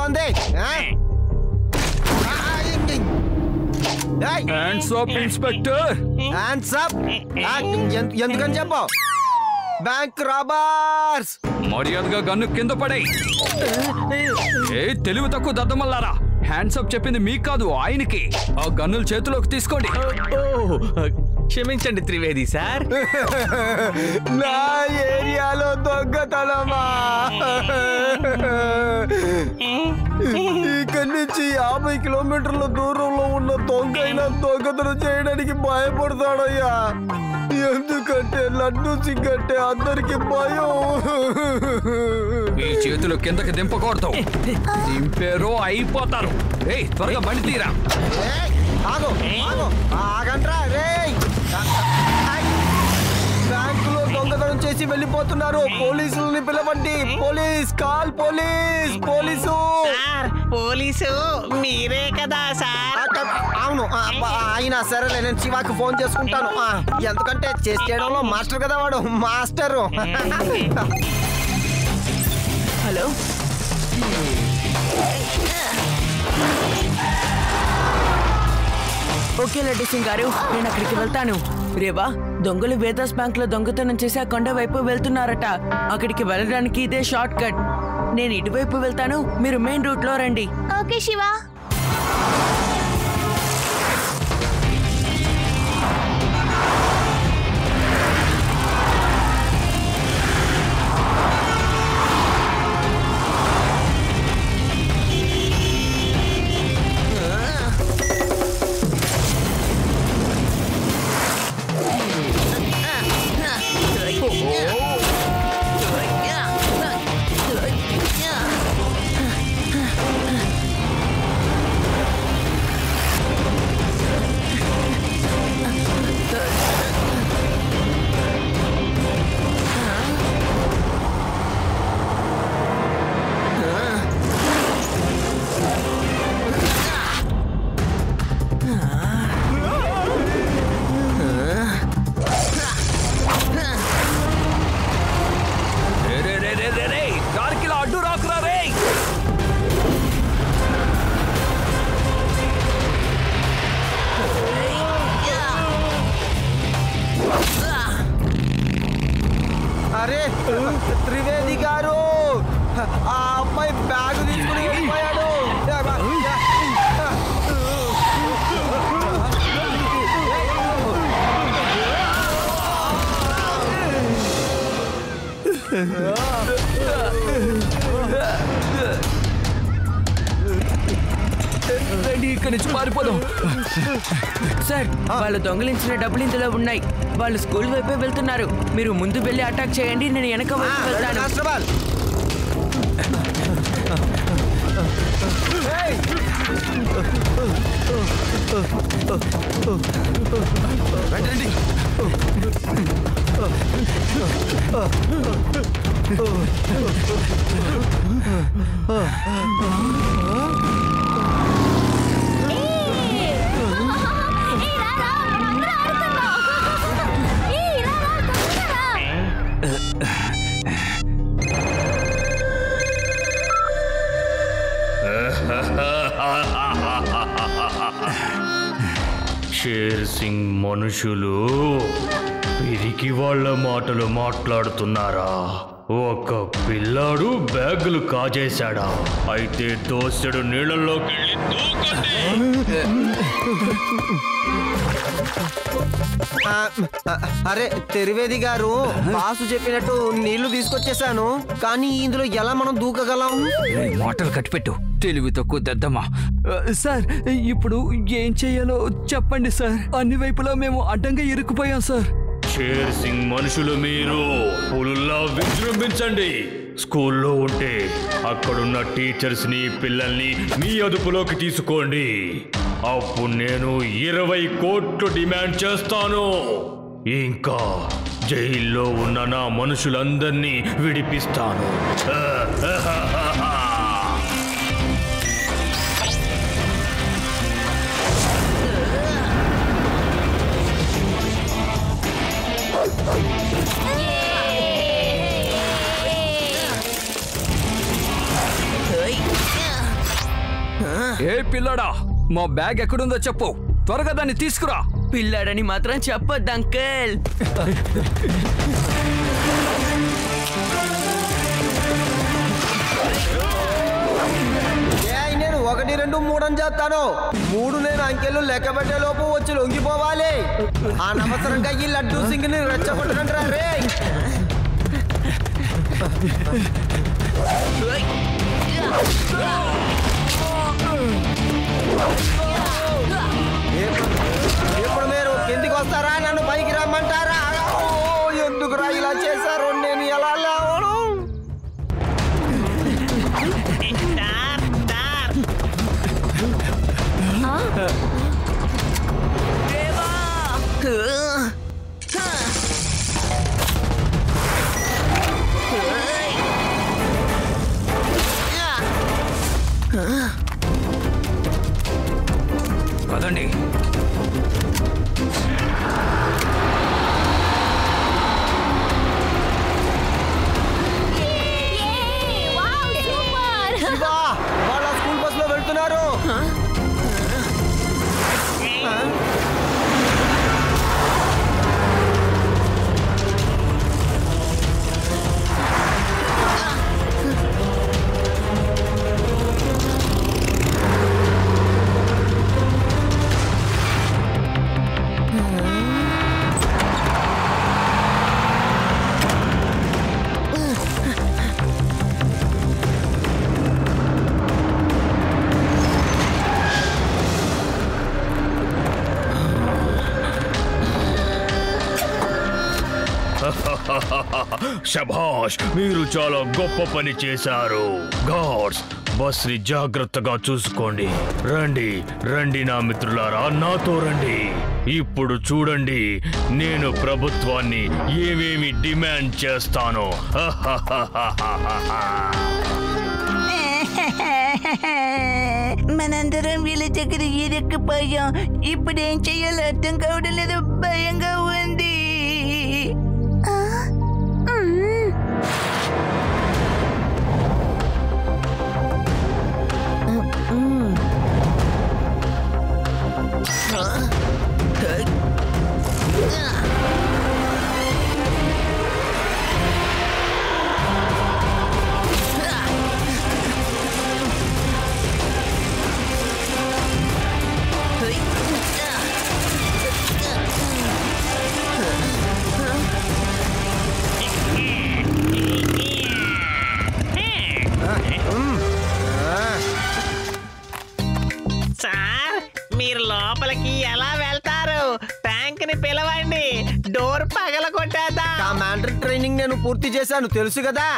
బాగుంది. Hands up inspector. Hands up. ఎందుకని చెప్పు. Bank robbers. మర్యాదగా గన్ను కింద పడే. తెలివి తక్కువ దద్దమల్లారా. హ్యాండ్స్ అప్ చెప్పింది మీకు కాదు, ఆయనకి. ఆ గన్నులు చేతిలోకి తీసుకోండి. క్షమించండి త్రివేది సార్. నా ఏరియాలో దొంగతనమా? ఇక్కడి నుంచి 50 కిలోమీటర్ల దూరంలో ఉన్న దొంగైనా దొంగతనం చేయడానికి భయపడతాడయ్యా. ఎందుకంటే లడ్డు సింగంటే అందరికి భయం. ఈ చేతులు కిందకి దింపకూడదు. దింపేరో అయిపోతారు. త్వరగా బండి తీరా. ఆగంట్రా రే. బ్యాంకులో దొంగతనం చేసి వెళ్ళిపోతున్నారు. పోలీసులని పిలవండి. Police call. పోలీసు. పోలీసు మీరే కదా సార్? అవును. అయినా సరేలే, నేను శివాకి ఫోన్ చేసుకుంటాను. ఎందుకంటే చేయడంలో మాస్టర్ కదా వాడు. Master. Hello. Okay laddu Singh గారు, నేను అక్కడికి వెళ్తాను. రేవా, దొంగలు వేదాస్ బ్యాంక్ లో దొంగతనం చేసి ఆ కొండ వైపు వెళ్తున్నారట. అక్కడికి వెళ్ళడానికి ఇదే షార్ట్ కట్. నేను ఇటువైపు వెళ్తాను, మీరు మెయిన్ రూట్ లో రండి. ఓకే శివా. అరే త్రివేది గారు, ఆ అమ్మాయి బ్యాగ్ తీసుకుని వెళ్ళిపోయాడు. ఇక్కడి నుంచి పారిపోదాం. సార్, వాళ్ళు దొంగలించిన డబ్బులు ఇందులో ఉన్నాయి. వాళ్ళు స్కూల్ వైపే వెళ్తున్నారు. మీరు ముందు వెళ్ళి అటాక్ చేయండి, నేను వెనక వైపు వెళ్తాను. షేర్ సింగ్ మనుషులు పిరికి వాళ్ళ మాటలు మాట్లాడుతున్నారా? ఒక పిల్లాడు బ్యాగులు కాజేశాడా? అయితే దోసెడు నీళ్ళలోకి అరే త్రివేది గారు, బాసు చెప్పినట్టు నీళ్లు తీసుకొచ్చేసాను. కానీ ఇందులో ఎలా మనం దూకగలం? మాటలు కట్టిపెట్టు, తెలివి తక్కువ దద్దమ్మా. సార్, ఇప్పుడు ఏం చెయ్యాలో చెప్పండి సార్. అన్ని వైపులా మేము అడ్డంగా ఇరుక్కుపోయాం సార్. షేర్ సింగ్ మనుషులు మీరు పులుల్లా విజృంభించండి. స్కూల్లో ఉంటే అక్కడున్న టీచర్స్ ని, పిల్లల్ని మీ అదుపులోకి తీసుకోండి. అప్పుడు నేను 20 కోట్లు డిమాండ్ చేస్తాను. ఇంకా జైల్లో ఉన్న నా మనుషులందరినీ విడిపిస్తాను. ఏ పిల్లడా, మా బ్యాగ్ ఎక్కడుందో చెప్పు, త్వరగా దాన్ని తీసుకురా. పిల్లాడని మాత్రం చెప్పొద్దు అంకుల్. నేను 1, 2, 3 అని చెప్తాను. 3 నేను అంకెలు లెక్క పెట్టే లోపు వచ్చి లొంగిపోవాలి. అనవసరంగా ఈ లడ్డూ సింగ్ ని రెచ్చగొట్టకండి రే. ఇప్పుడు మీరు కిందికి వస్తారా, నన్ను పైకి రమ్మంటారా? ఎందుకురా ఇలా చేశారు? నేను ఎలా లేవను? పదండి. వాళ్ళ స్కూల్ బస్ లో వెళ్తున్నారు. శభాష్, మీరు చాలా గొప్ప పని చేశారు. గాడ్స్, బస్ ని జాగ్రత్తగా చూసుకోండి. రండి రండి నా మిత్రులారా, నాతో రండి. ఇప్పుడు చూడండి నేను ప్రభుత్వాన్ని ఏమేమి డిమాండ్ చేస్తానో. మనందరం వీళ్ళ దగ్గర ఇరుక్కుపోయాం. ఇప్పుడు ఏం చెయ్యాలో అర్థం కావడం లేదు, భయంగా ఉంది. సార్, మీరు లోపలికి ఎలా వెళ్తారు? ట్యాంక్ ని పిలవండి, డోర్ పగల కొట్టేద్దాం. కమాండర్ ట్రైనింగ్ నేను పూర్తి చేశాను, తెలుసు కదా.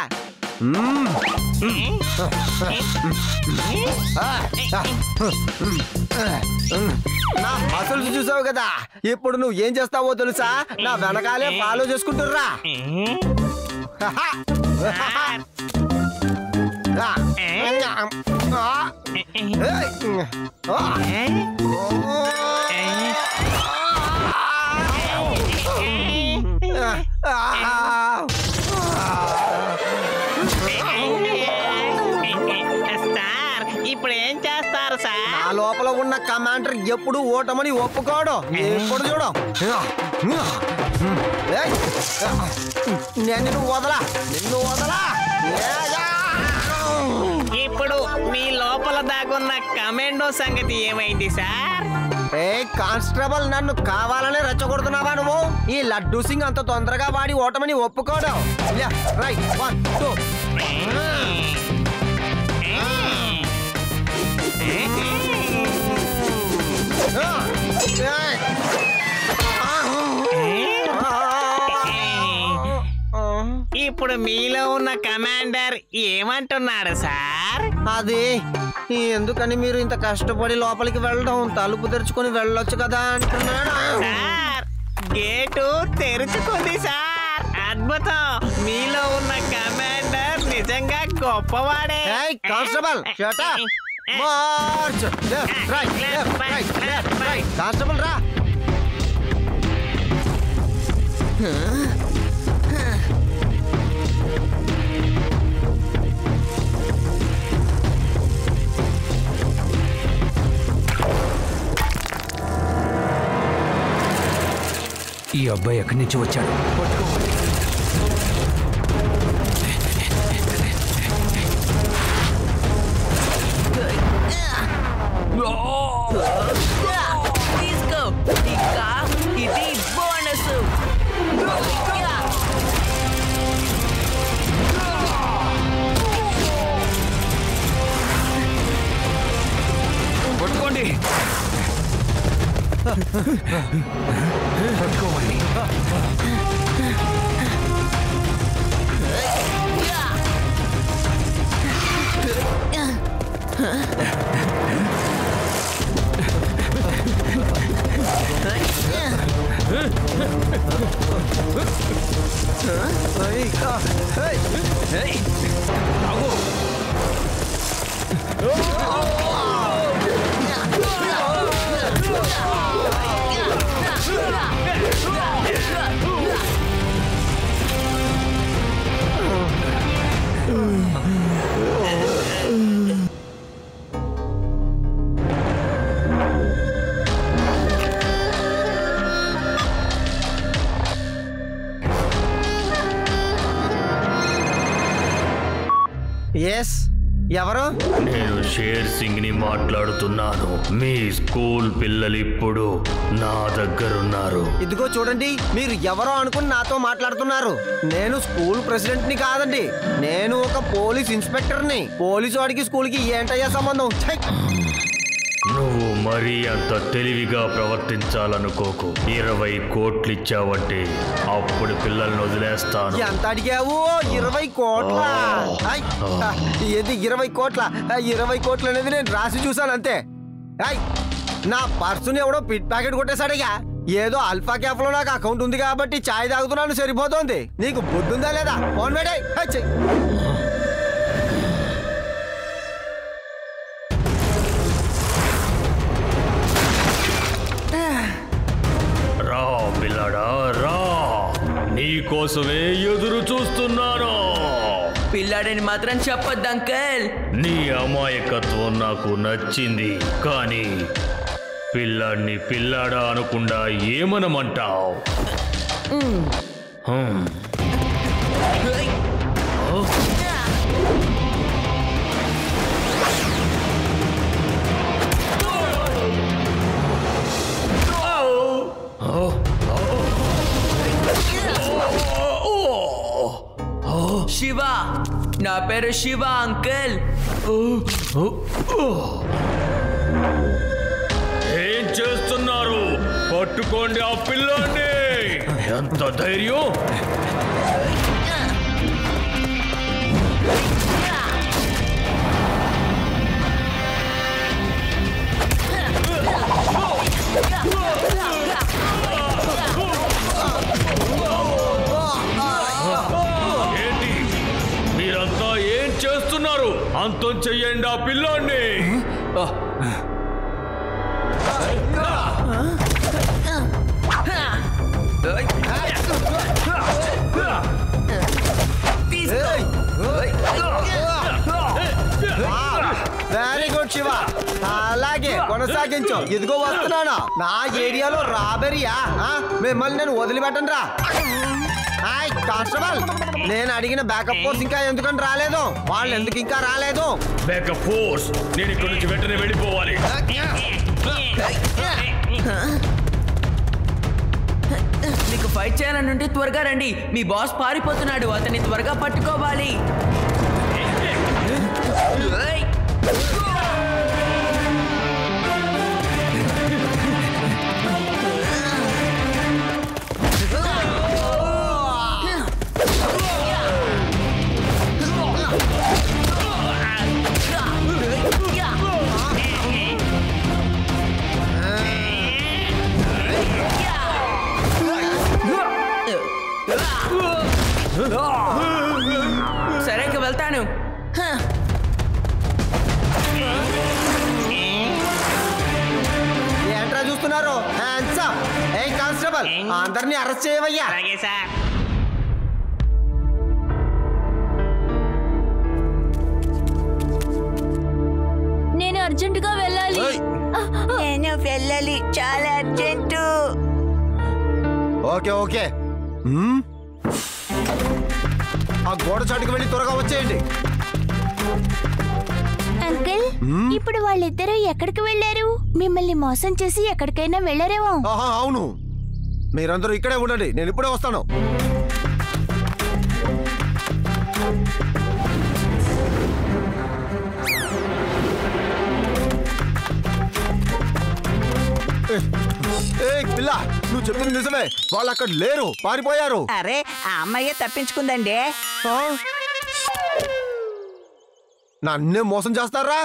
నా మసలు చూసావు కదా. ఇప్పుడు నువ్వు ఏం చేస్తావో తెలుసా? నా వెనకాలే ఫాలో చేసుకుంటుర్రా. సార్, ఇప్పుడు ఏం చేస్తారు సార్? నా లోపల ఉన్న కమాండర్ ఎప్పుడు ఓటమని ఒప్పుకోడు. ఎప్పుడు చూడు. నేను నిన్ను వదలా, నిన్ను వదలా. ఇప్పుడు మీ లోపల దాగున్న కమాండో సంగతి ఏమైంది సార్? ఏ కానిస్టేబుల్, నన్ను కావాలనే రెచ్చగొడుతున్నావా నువ్వు? ఈ లడ్డూ సింగ్ అంత తొందరగా వాడి ఓటమని ఒప్పుకోడు. రైట్, 1, 2. ఇప్పుడు మీలో ఉన్న కమాండర్ ఏమంటున్నాడు సార్? అది ఎందుకని మీరు ఇంత కష్టపడి లోపలికి వెళ్ళడం, తలుపు తెరుచుకొని వెళ్ళొచ్చు కదా అంటున్నాడు. సార్, గేటు తెరుచుకుంది సార్. అద్భుతం, మీలో ఉన్న కమాండర్ నిజంగా గొప్పవాడే. Constable, shut up. March. Left, right, left, right, left, right. Constable రా. ఈ అబ్బాయి ఎక్కడి నుంచి వచ్చాడు? తీసుకో ఇంకా ఇది బోనస్. పట్టుకోండి. పట్టుకోవాలి. ఎస్, ఎవరు? నేను షేర్ సింగ్ ని మాట్లాడుతున్నాను. మీ స్కూల్ పిల్లలు ఇప్పుడు నా దగ్గరున్నారు. ఇదిగో చూడండి, మీరు ఎవరో అనుకుని నాతో మాట్లాడుతున్నారు. నేను స్కూల్ ప్రెసిడెంట్ ని కాదండి, నేను ఒక పోలీస్ ఇన్స్పెక్టర్ ని. పోలీసు వాడికి స్కూల్ కి ఏంటయ్యా సంబంధం? ఛై! నువ్వు మరీ అంత తెలివిగా ప్రవర్తించాలనుకోకు. 20 కోట్లు ఇచ్చావంటే అప్పుడు పిల్లల్ని వదిలేస్తాను. ఎంత అడిగావు? 20 కోట్ల? ఏది 20 కోట్ల? 20 కోట్లు అనేది నేను రాసి చూసాను అంతే. నా పర్సుని ఎవడో పిట్ ప్యాకెట్ కొట్టేశాడయ్యా. ఏదో అల్ఫా క్యాఫ్ లో నాకు అకౌంట్ ఉంది కాబట్టి చాయ్ తాగుతున్నాను, సరిపోతుంది. నీకు బుద్ధుందా లేదా? ఫోన్ పెట్టే. రా పిల్లడా రా, నీకోసమే ఎదురు చూస్తున్నాను. పిల్లాడని మాత్రం చెప్పొద్దు అంకల్. నీ అమాయకత్వం నాకు నచ్చింది, కానీ పిల్లాడిని పిల్లాడా అనకుండా ఏమనమంటావు? శివ, నా పేరు శివ అంకల్. ఏం చేస్తున్నారు? పట్టుకోండి ఆ పిల్లాన్ని. ఎంత ధైర్యం! ఏంటి మీరంతా ఏం చేస్తున్నారు? అంతం చెయ్యండి ఆ పిల్లాన్ని. వెరీ గుడ్ శివ, అలాగే కొనసాగించు. ఇదిగో వస్తున్నాను. నా ఏరియాలో రాబెరియా? మిమ్మల్ని నేను వదిలిపెట్టను రా. హాయ్ కానిస్టేబుల్, నేను అడిగిన బ్యాకప్ ఫోర్స్ ఇంకా ఎందుకని రాలేదు? వాళ్ళు ఎందుకు ఇంకా రాలేదు? బ్యాకప్ ఫోర్స్, నేను ఇక్కడి నుంచి వెంటనే వెళ్ళిపోవాలి. నీకు ఫైట్ చేయాలని ఉంటే త్వరగా రండి. మీ బాస్ పారిపోతున్నాడు, అతన్ని త్వరగా పట్టుకోవాలి. సరే ఇంక వెళ్తాను. ఏంట్రా చూస్తున్నారు? Hands up. ఏ కానిస్టేబుల్, అందరినీ అరెస్ట్ చేయవయ్యా. అలాగే సార్. నేను అర్జెంటుగా వెళ్ళాలి. నేను వెళ్ళాలి, చాలా అర్జెంటు. ఓకే ఓకే ఆ గోడ చాటుకు వెళ్ళి త్వరగా వచ్చేయండి. అంకుల్ ఇప్పుడు వాళ్ళిద్దరూ ఎక్కడికి వెళ్ళారు? మిమ్మల్ని మోసం చేసి ఎక్కడికైనా వెళ్ళారేమో. అవును, మీరందరూ ఇక్కడే ఉండండి, నేను ఇప్పుడే వస్తాను. పిల్ల, నువ్వు చెప్పింది నిజమే, వాళ్ళు అక్కడ లేరు, పారిపోయారు. అరే ఆ అమ్మాయి తప్పించుకుందండి. నన్నే మోసం చేస్తారా?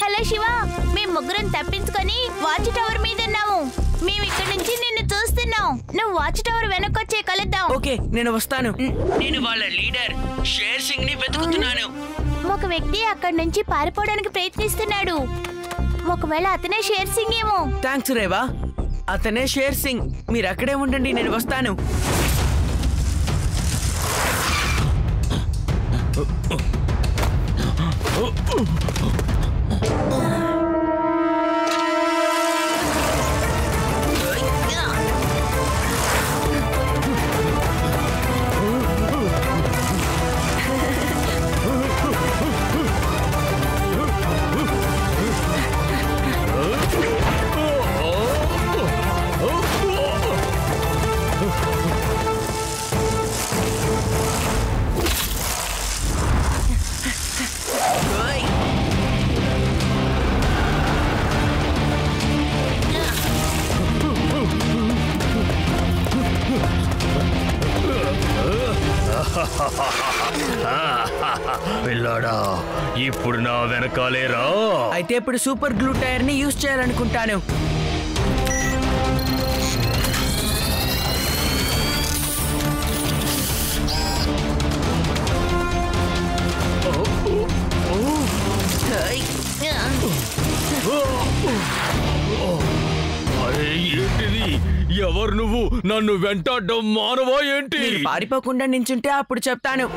హలో శివ, మేము ముగ్గురం తప్పించుకొని వాచ్ టవర్ మీద ఉన్నాము. మేము ఇక్కడ నుంచి నిన్ను చూస్తున్నాం. నువ్వు వాచ్ టవర్ వెనకొచ్చే కలుద్దాం. ఓకే, నేను వస్తాను. నేను వాళ్ళ లీడర్ షేర్ సింగ్ ని వెతుకుతున్నాను. ఒక వ్యక్తి అక్కడి నుంచి పారిపోవడానికి ప్రయత్నిస్తున్నాడు. ఒకవేళ అతనే షేర్ సింగ్ ఏమో. థ్యాంక్స్ రేవా, అతనే షేర్ సింగ్. మీరు అక్కడే ఉండండి, నేను వస్తాను. పిల్లాడా, ఇప్పుడు నా వెనకాలేరా. అయితే ఇప్పుడు సూపర్ గ్లూ టైర్ ని యూజ్ చేయాలనుకుంటాను. అరే ఏంటిది? ఎవరు నువ్వు? నన్ను వెంటాడడం మానవా ఏంటి? పారిపోకుండా నించుంటే అప్పుడు చెప్తాను.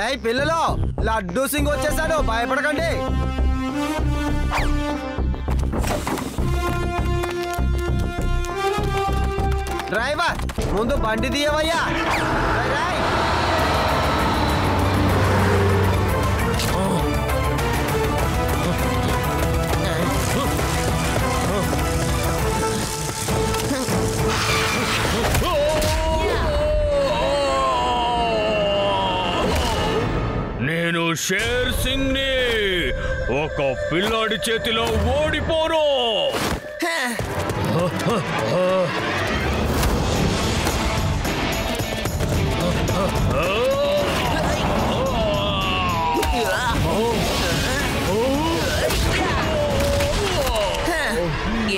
ఏయ్ పిల్లలు, లడ్డూ సింగ్ వచ్చేసాడు, భయపడకండి. డ్రైవర్, ముందు బండి తీయవయ్యా. నేను షేర్ సింగ్ ని ఒక పిల్లాడి చేతిలో ఓడిపోను.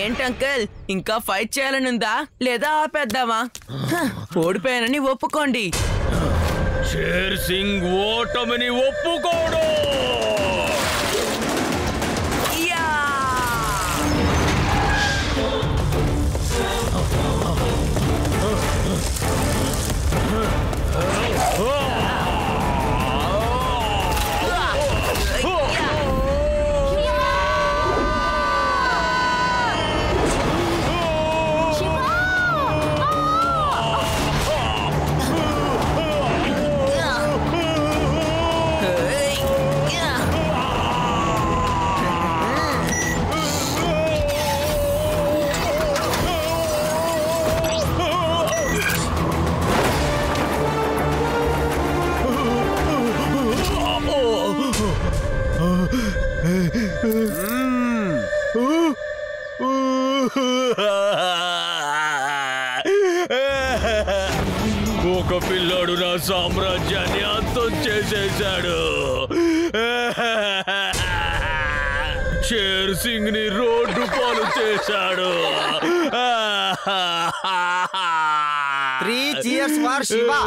ఏంటంకల్, ఇంకా ఫైట్ చేయాలనుందా లేదా ఆపేద్దామా? ఓడిపోయానని ఒప్పుకోండి. షేర్ సింగ్ ఓటమిని ఒప్పుకోడు. ఒక పిల్లాడు నా సామ్రాజ్యాన్ని అంతం చేసేశాడు. షేర్ సింగ్ ని రోడ్డు పాలు చేశాడు. 3 cheers for Shiva.